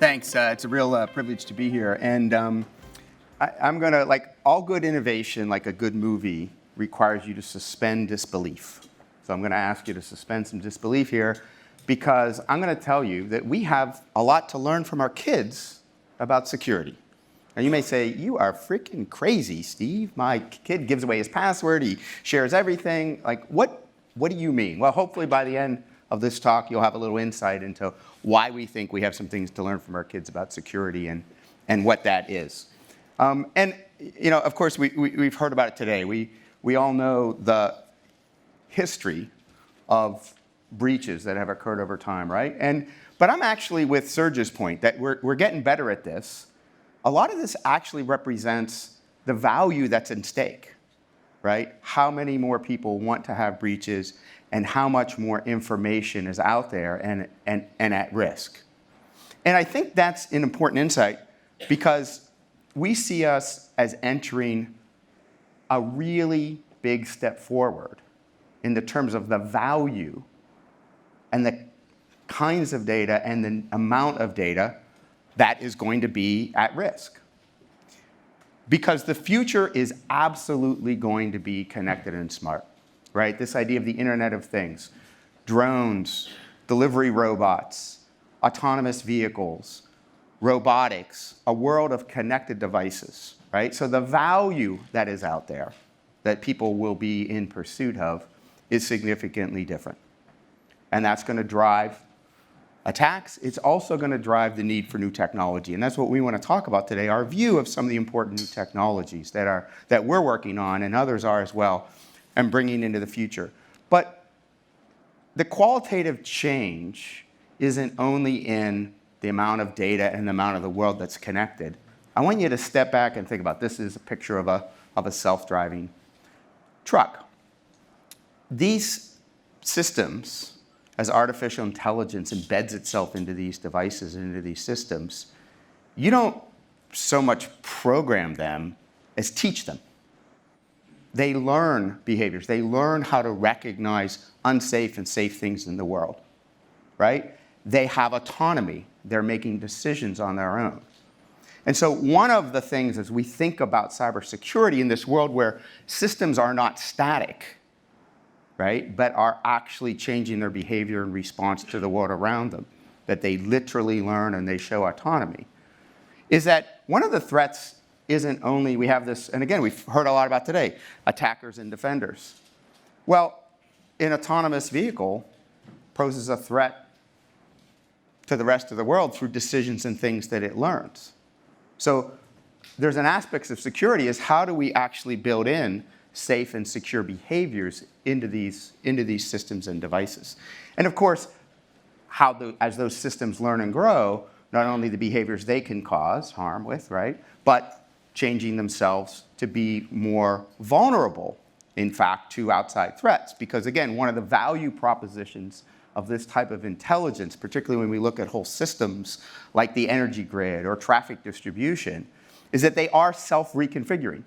Thanks. It's a real privilege to be here. And I'm going to, like all good innovation, like a good movie, requires you to suspend disbelief. So I'm going to ask you to suspend some disbelief here because I'm going to tell you that we have a lot to learn from our kids about security. And you may say, you are freaking crazy, Steve. My kid gives away his password. He shares everything. Like, what do you mean? Well, hopefully by the end of this talk, you'll have a little insight into why we think we have some things to learn from our kids about security and what that is. And, you know, of course, we've heard about it today. We all know the history of breaches that have occurred over time, right? But I'm actually with Serge's point that we're getting better at this. A lot of this actually represents the value that's at stake, right? How many more people want to have breaches and how much more information is out there and at risk. And I think that's an important insight because we see us as entering a really big step forward in the terms of the value and the kinds of data and the amount of data that is going to be at risk. Because the future is absolutely going to be connected and smart, right? This idea of the Internet of Things, drones, delivery robots, autonomous vehicles, robotics, a world of connected devices, right? So the value that is out there that people will be in pursuit of is significantly different. And that's going to drive attacks. It's also going to drive the need for new technology. And that's what we want to talk about today, our view of some of the important new technologies that we're working on and others are as well and bringing into the future. But the qualitative change isn't only in the amount of data and the amount of the world that's connected. I want you to step back and think about this. Is a picture of a self-driving truck. These systems, as artificial intelligence embeds itself into these devices and into these systems, you don't so much program them as teach them. They learn behaviors. They learn how to recognize unsafe and safe things in the world, right? They have autonomy. They're making decisions on their own. And so one of the things as we think about cybersecurity in this world where systems are not static, right, but are actually changing their behavior in response to the world around them, that they literally learn and they show autonomy, is that one of the threats isn't only, we have this, and again, we've heard a lot about today, attackers and defenders. Well, an autonomous vehicle poses a threat to the rest of the world through decisions and things that it learns. So there's an aspect of security is how do we actually build in safe and secure behaviors into these systems and devices. And of course, as those systems learn and grow, not only the behaviors they can cause harm with, right, but changing themselves to be more vulnerable, in fact, to outside threats. Because again, one of the value propositions of this type of intelligence, particularly when we look at whole systems like the energy grid or traffic distribution, is that they are self-reconfiguring.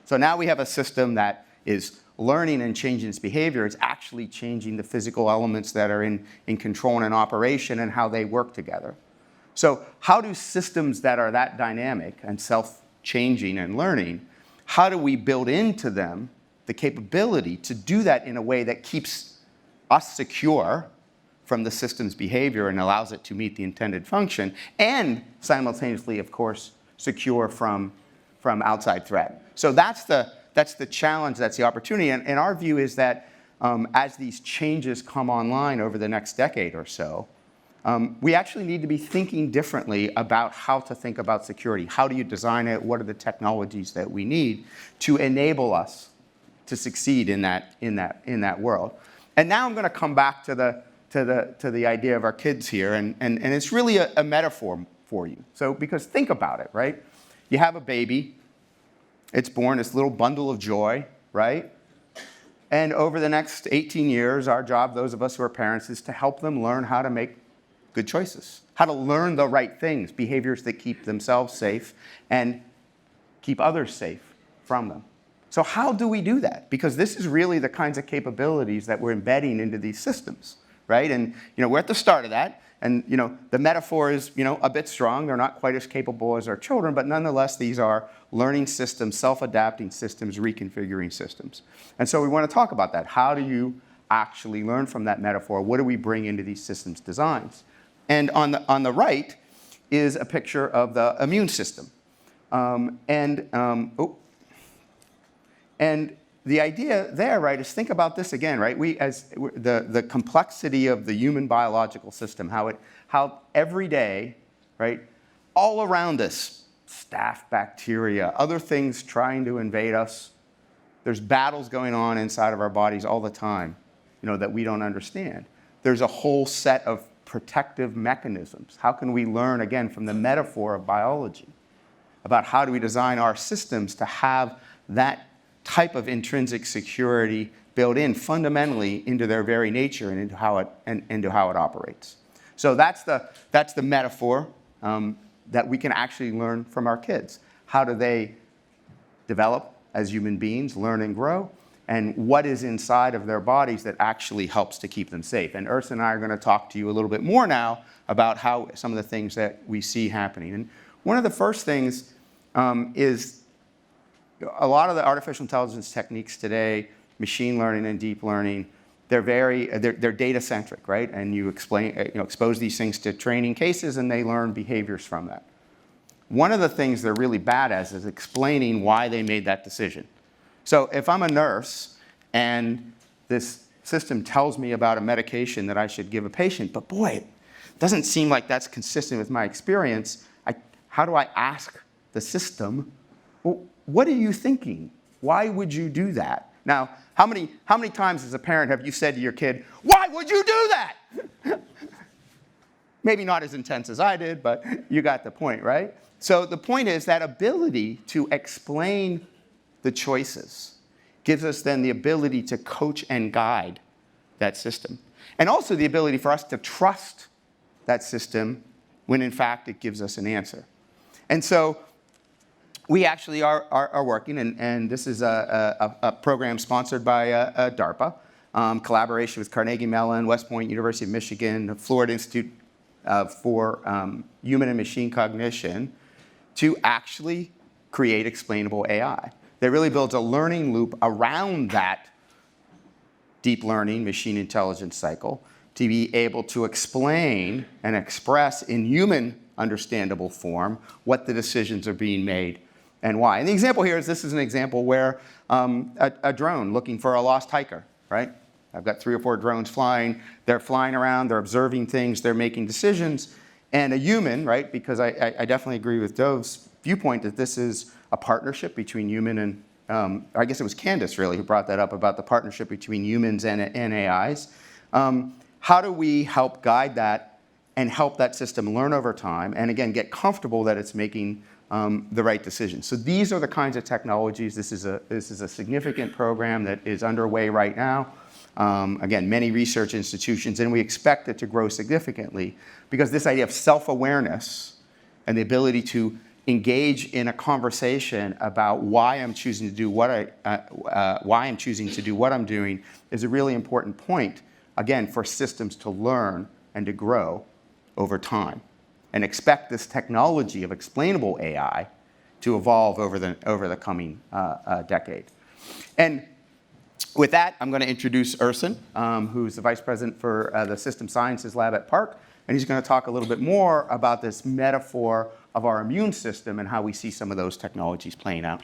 So now we have a system that is learning and changing its behavior. It's actually changing the physical elements that are in control and in operation and how they work together. So how do systems that are that dynamic and self-changing and learning, how do we build into them the capability to do that in a way that keeps us secure from the system's behavior and allows it to meet the intended function, and simultaneously, of course, secure from outside threat. So that's the challenge, that's the opportunity. And our view is that as these changes come online over the next decade or so, we actually need to be thinking differently about how to think about security. How do you design it? What are the technologies that we need to enable us to succeed in that world? And now I'm going to come back to the idea of our kids here, and it's really a metaphor for you. So because think about it, right? You have a baby. It's born, this little bundle of joy, right? And over the next 18 years, our job, those of us who are parents, is to help them learn how to make good choices, how to learn the right things, behaviors that keep themselves safe and keep others safe from them. So how do we do that? Because this is really the kinds of capabilities that we're embedding into these systems, right? And we're at the start of that. And the metaphor is a bit strong. They're not quite as capable as our children, but nonetheless, these are learning systems, self-adapting systems, reconfiguring systems. And so we want to talk about that. How do you actually learn from that metaphor? What do we bring into these systems designs? And on the right is a picture of the immune system. And the idea there, right, is think about this again, right? The complexity of the human biological system, how every day, right, all around us, staph bacteria, other things trying to invade us. There's battles going on inside of our bodies all the time, that we don't understand. There's a whole set of protective mechanisms. How can we learn, again, from the metaphor of biology about how do we design our systems to have that type of intrinsic security built in fundamentally into their very nature and into how it operates. So that's the metaphor that we can actually learn from our kids. How do they develop as human beings, learn and grow, and what is inside of their bodies that actually helps to keep them safe? And Ersin and I are going to talk to you a little bit more now about how some of the things that we see happening. And one of the first things is a lot of the artificial intelligence techniques today, machine learning and deep learning, they're data-centric, right? And you expose these things to training cases, and they learn behaviors from that. One of the things they're really bad at is explaining why they made that decision. So if I'm a nurse and this system tells me about a medication that I should give a patient, but boy, it doesn't seem like that's consistent with my experience, how do I ask the system, well, what are you thinking? Why would you do that? Now, how many times as a parent have you said to your kid, why would you do that? Maybe not as intense as I did, but you got the point, right? So the point is that ability to explain the choices gives us then the ability to coach and guide that system. And also the ability for us to trust that system when in fact it gives us an answer. And so we actually are working, and this is a program sponsored by DARPA, collaboration with Carnegie Mellon, West Point, University of Michigan, the Florida Institute for Human and Machine Cognition, to actually create explainable AI. That really builds a learning loop around that deep learning machine intelligence cycle to be able to explain and express in human understandable form what the decisions are being made and why. And the example here is, this is an example where a drone looking for a lost hiker, right? I've got 3 or 4 drones flying. They're flying around. They're observing things. They're making decisions. And a human, right, because I definitely agree with Dove's viewpoint that this is a partnership between human and, I guess it was Candace really who brought that up about the partnership between humans and AIs. How do we help guide that and help that system learn over time and, again, get comfortable that it's making the right decisions? So these are the kinds of technologies. This is a significant program that is underway right now. Again, many research institutions, and we expect it to grow significantly because this idea of self-awareness and the ability to engage in a conversation about why I'm choosing to do what I'm doing is a really important point, again, for systems to learn and to grow over time. And expect this technology of explainable AI to evolve over the coming decade. And with that, I'm going to introduce Ersin, who's the Vice President for the System Sciences Lab at PARC. And he's going to talk a little bit more about this metaphor of our immune system and how we see some of those technologies playing out.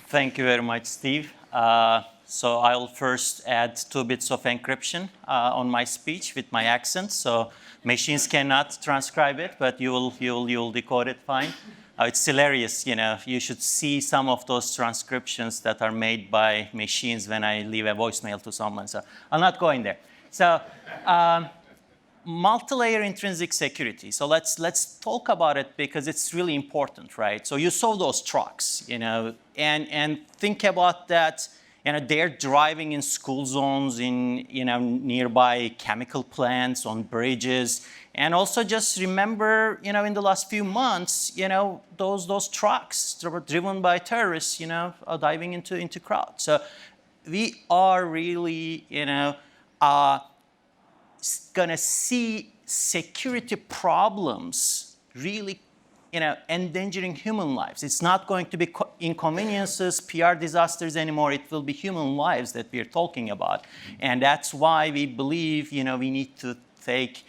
Thank you very much, Steve. So I'll first add 2 bits of encryption on my speech with my accent. So machines cannot transcribe it, but you'll decode it fine. It's hilarious, you should see some of those transcriptions that are made by machines when I leave a voicemail to someone. So I'm not going there. So multi-layer intrinsic security. So let's talk about it because it's really important, right? So you saw those trucks, and think about that. They're driving in school zones, in nearby chemical plants, on bridges, and also just remember, in the last few months, those trucks driven by terrorists, are diving into crowds. So we are really, going to see security problems really, endangering human lives. It's not going to be inconveniences, PR disasters anymore. It will be human lives that we're talking about. And that's why we believe, we need to take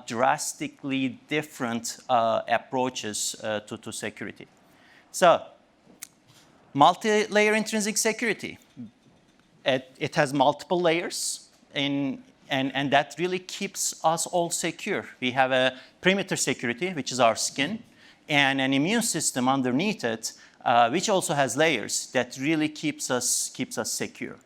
drastically different approaches to security. So, multi-layer intrinsic security. It has multiple layers, and that really keeps us all secure. We have a perimeter security, which is our skin, and an immune system underneath it, which also has layers that really keeps us secure.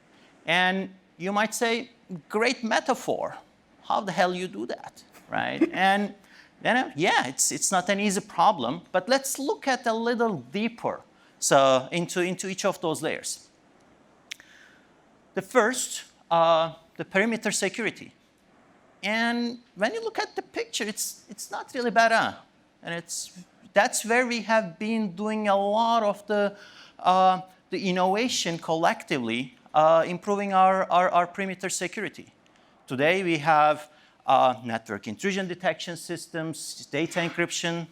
And you might say, great metaphor. How the hell you do that, right? And then, yeah, it's not an easy problem, but let's look at a little deeper. So into each of those layers. The first, the perimeter security. And when you look at the picture, it's not really bad, huh? And that's where we have been doing a lot of the innovation collectively, improving our perimeter security. Today we have network intrusion detection systems, data encryption,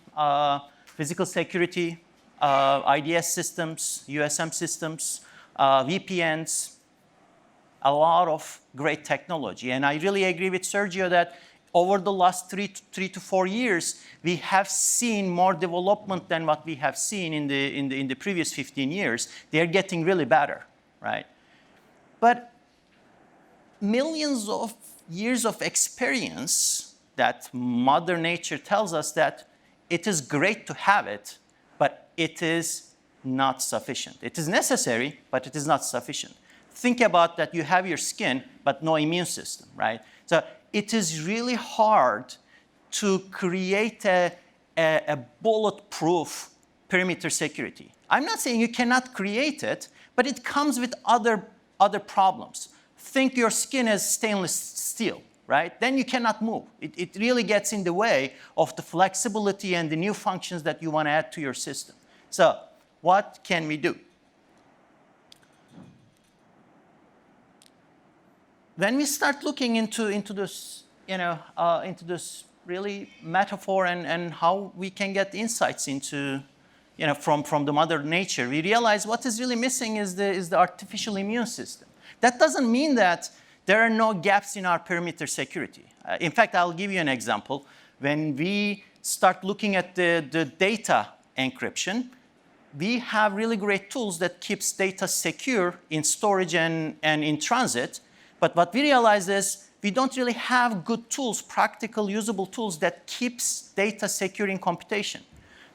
physical security, IDS systems, USM systems, VPNs, a lot of great technology. And I really agree with Sergio that over the last three to 4 years, we have seen more development than what we have seen in the previous 15 years. They're getting really better, right? But millions of years of experience that Mother Nature tells us that it is great to have it, but it is not sufficient. It is necessary, but it is not sufficient. Think about that you have your skin, but no immune system, right? So it is really hard to create a bulletproof perimeter security. I'm not saying you cannot create it, but it comes with other problems. Think your skin as stainless steel, right? Then you cannot move. It really gets in the way of the flexibility and the new functions that you want to add to your system. So what can we do? When we start looking into this, into this really metaphor and how we can get insights into, from the Mother Nature, we realize what is really missing is the artificial immune system. That doesn't mean that there are no gaps in our perimeter security. In fact, I'll give you an example. When we start looking at the data encryption, we have really great tools that keeps data secure in storage and in transit. But what we realize is we don't really have good tools, practical, usable tools that keeps data secure in computation.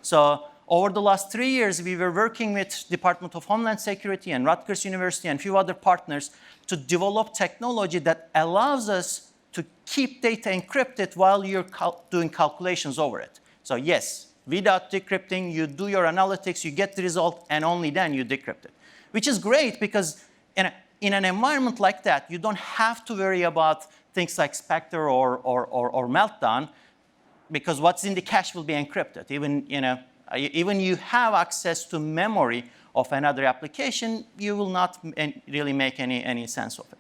So over the last 3 years, we were working with Department of Homeland Security and Rutgers University and a few other partners to develop technology that allows us to keep data encrypted while you're doing calculations over it. So yes, without decrypting, you do your analytics, you get the result, and only then you decrypt it. Which is great because in an environment like that, you don't have to worry about things like Spectre or Meltdown, because what's in the cache will be encrypted. Even you have access to memory of another application, you will not really make any sense of it.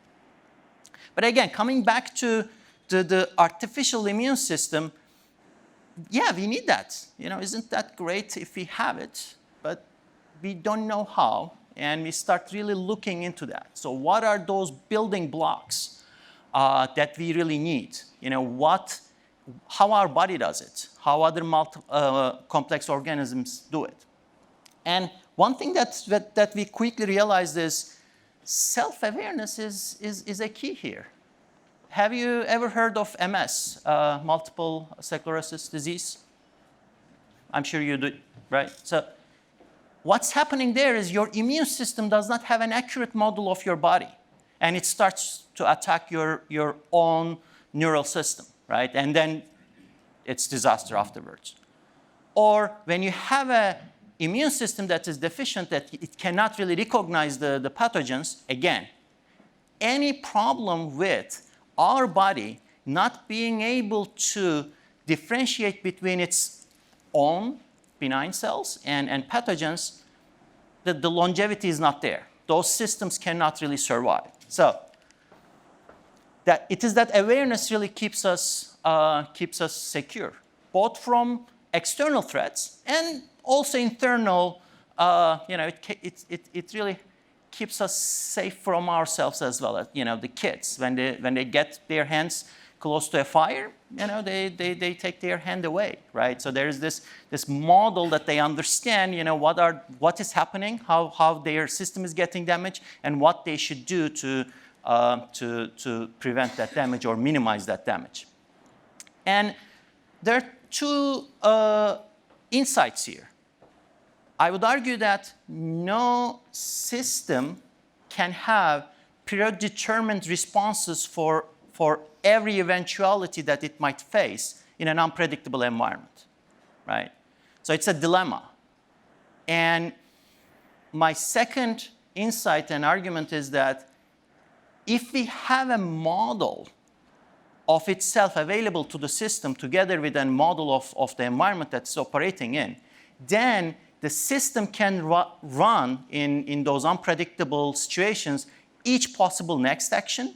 But again, coming back to the artificial immune system, yeah, we need that. Isn't that great if we have it? But we don't know how. And we start really looking into that. So what are those building blocks that we really need? How our body does it, how other complex organisms do it. And one thing that we quickly realized is self-awareness is a key here. Have you ever heard of MS, multiple sclerosis disease? I'm sure you do, right? So what's happening there is your immune system does not have an accurate model of your body, and it starts to attack your own neural system, right? And then it's disaster afterwards. Or when you have an immune system that is deficient, that it cannot really recognize the pathogens, again, any problem with our body not being able to differentiate between its own benign cells and pathogens, the longevity is not there. those systems cannot really survive. So that it is that awareness really keeps us secure, both from external threats and also internal. It really keeps us safe from ourselves as well. The kids, when they get their hands close to a fire, they take their hand away, right? So there is this model that they understand, what is happening, how their system is getting damaged, and what they should do to prevent that damage or minimize that damage. And there are two insights here. I would argue that no system can have predetermined responses for every eventuality that it might face in an unpredictable environment, right? So it's a dilemma. And my second insight and argument is that if we have a model of itself available to the system together with a model of the environment that's operating in, then the system can run in those unpredictable situations each possible next action,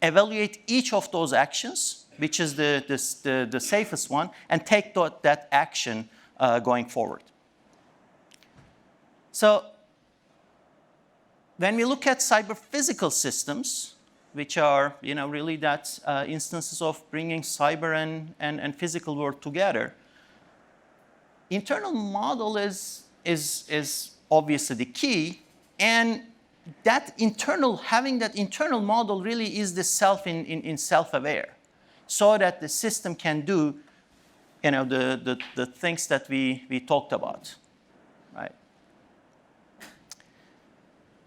evaluate each of those actions, which is the safest one, and take that action going forward. So when we look at cyber-physical systems, which are really that instances of bringing cyber and physical world together, internal model is obviously the key, and having that internal model really is the self in self-aware, so that the system can do the things that we talked about, right?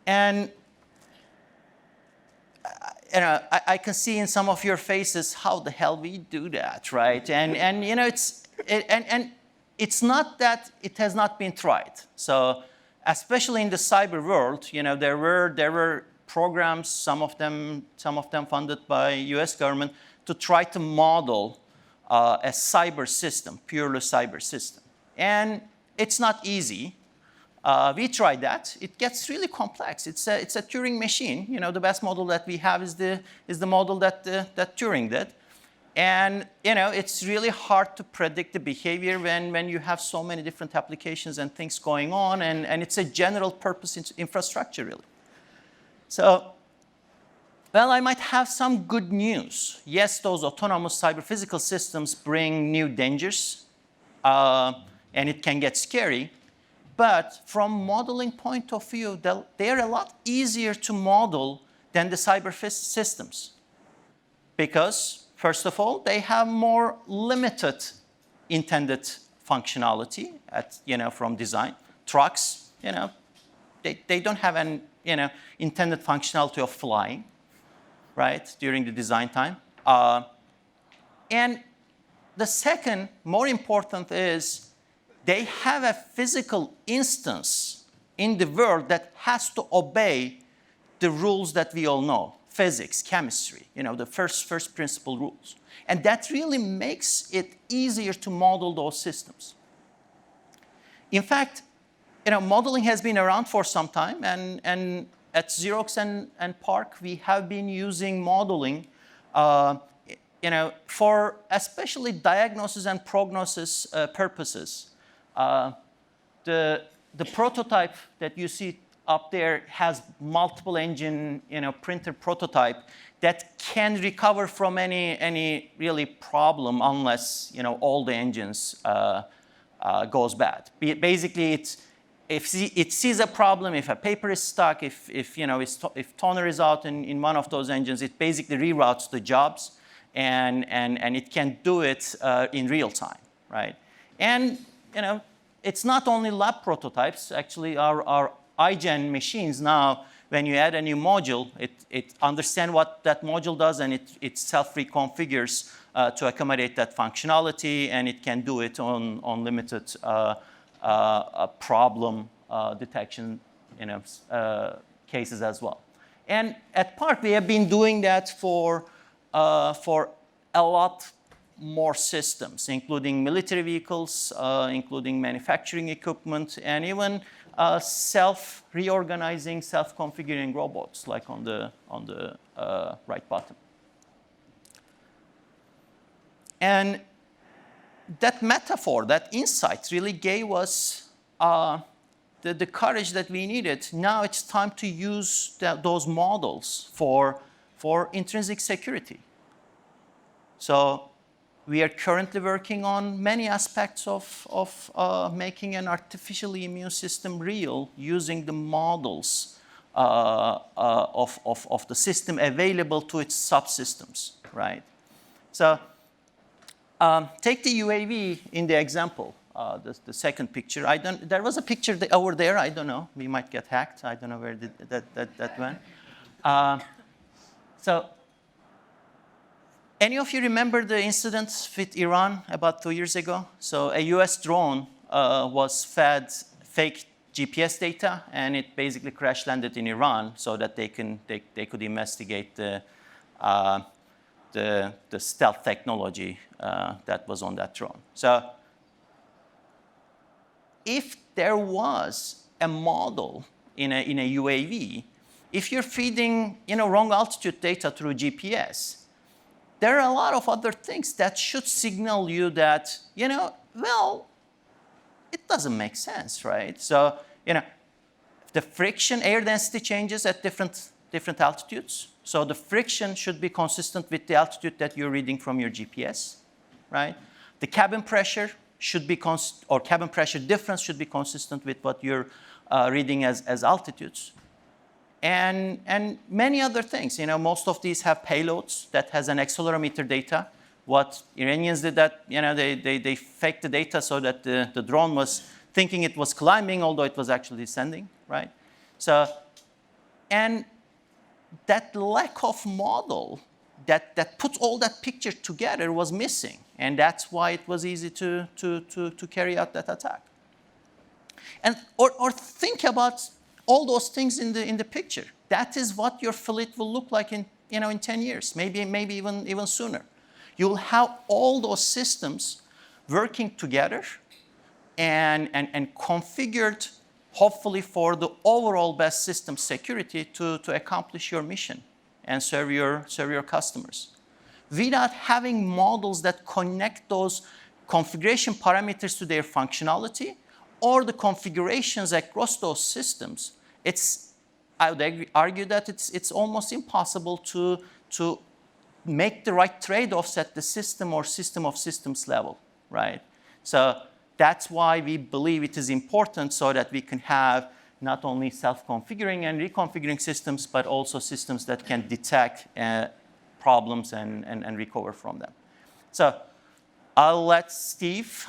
And I can see in some of your faces how the hell we do that, right? And it's not that it has not been tried. So especially in the cyber world, there were programs, some of them funded by U.S. government, to try to model a cyber system, purely cyber system. And it's not easy. We tried that. It gets really complex. It's a Turing machine. The best model that we have is the model that Turing did. And it's really hard to predict the behavior when you have so many different applications and things going on, and it's a general purpose infrastructure, really. So, well, I might have some good news. Yes, those autonomous cyber-physical systems bring new dangers, and it can get scary. But from modeling point of view, they're a lot easier to model than the cyber systems. Because, first of all, they have more limited intended functionality from design. Trucks, they don't have an intended functionality of flying, right, during the design time. And the second, more important, is they have a physical instance in the world that has to obey the rules that we all know, physics, chemistry, the first principle rules. And that really makes it easier to model those systems. In fact, modeling has been around for some time, and at Xerox and PARC, we have been using modeling for especially diagnosis and prognosis purposes. The prototype that you see up there has multiple engine, printer prototype that can recover from any really problem unless all the engines goes bad. Basically, if it sees a problem, if a paper is stuck, if toner is out in one of those engines, it basically reroutes the jobs, and it can do it in real time, right? And it's not only lab prototypes. Actually, our iGen machines now, when you add a new module, it understands what that module does, and it self-reconfigures to accommodate that functionality, and it can do it on limited problem detection cases as well. And at PARC, we have been doing that for a lot more systems, including military vehicles, including manufacturing equipment, and even self-reorganizing, self-configuring robots, like on the right bottom. And that metaphor, that insight, really gave us the courage that we needed. Now it's time to use those models for intrinsic security. So we are currently working on many aspects of making an artificially immune system real using the models of the system available to its subsystems, right? So take the UAV in the example, the second picture. There was a picture over there. I don't know. We might get hacked. I don't know where that went. So any of you remember the incident with Iran about 2 years ago? So a US drone was fed fake GPS data, and it basically crash landed in Iran so that they could investigate the stealth technology that was on that drone. So if there was a model in a UAV, if you're feeding wrong altitude data through GPS, there are a lot of other things that should signal you that, well, it doesn't make sense, right? So, the friction, air density changes at different altitudes. So the friction should be consistent with the altitude that you're reading from your GPS, right? The cabin pressure should be cabin pressure difference should be consistent with what you're reading as altitudes. And many other things. Most of these have payloads that has an accelerometer data. What Iranians did that, they faked the data so that the drone was thinking it was climbing, although it was actually descending, right? So, and that lack of model that puts all that picture together was missing. And that's why it was easy to carry out that attack. And, or think about all those things in the picture. That is what your fleet will look like in 10 years, maybe even sooner. You'll have all those systems working together and configured, hopefully, for the overall best system security to accomplish your mission and serve your customers. Without having models that connect those configuration parameters to their functionality or the configurations across those systems, I would argue that it's almost impossible to make the right trade-offs at the system or system of systems level, right? So that's why we believe it is important so that we can have not only self-configuring and reconfiguring systems, but also systems that can detect problems and recover from them. So I'll let Steve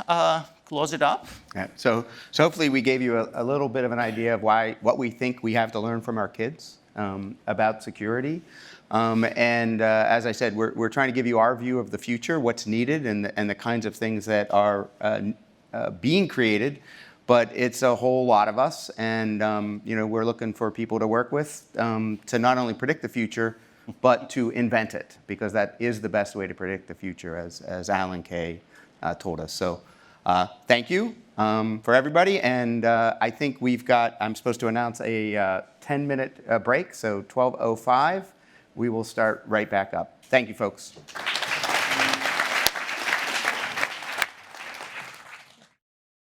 close it up. Yeah, so hopefully we gave you a little bit of an idea of what we think we have to learn from our kids about security. As I said, we're trying to give you our view of the future, what's needed, and the kinds of things that are being created. But it's a whole lot of us, and we're looking for people to work with to not only predict the future, but to invent it, because that is the best way to predict the future, as Alan Kay told us. So thank you for everybody, and I think I'm supposed to announce a 10-minute break, so 12:05, we will start right back up. Thank you, folks.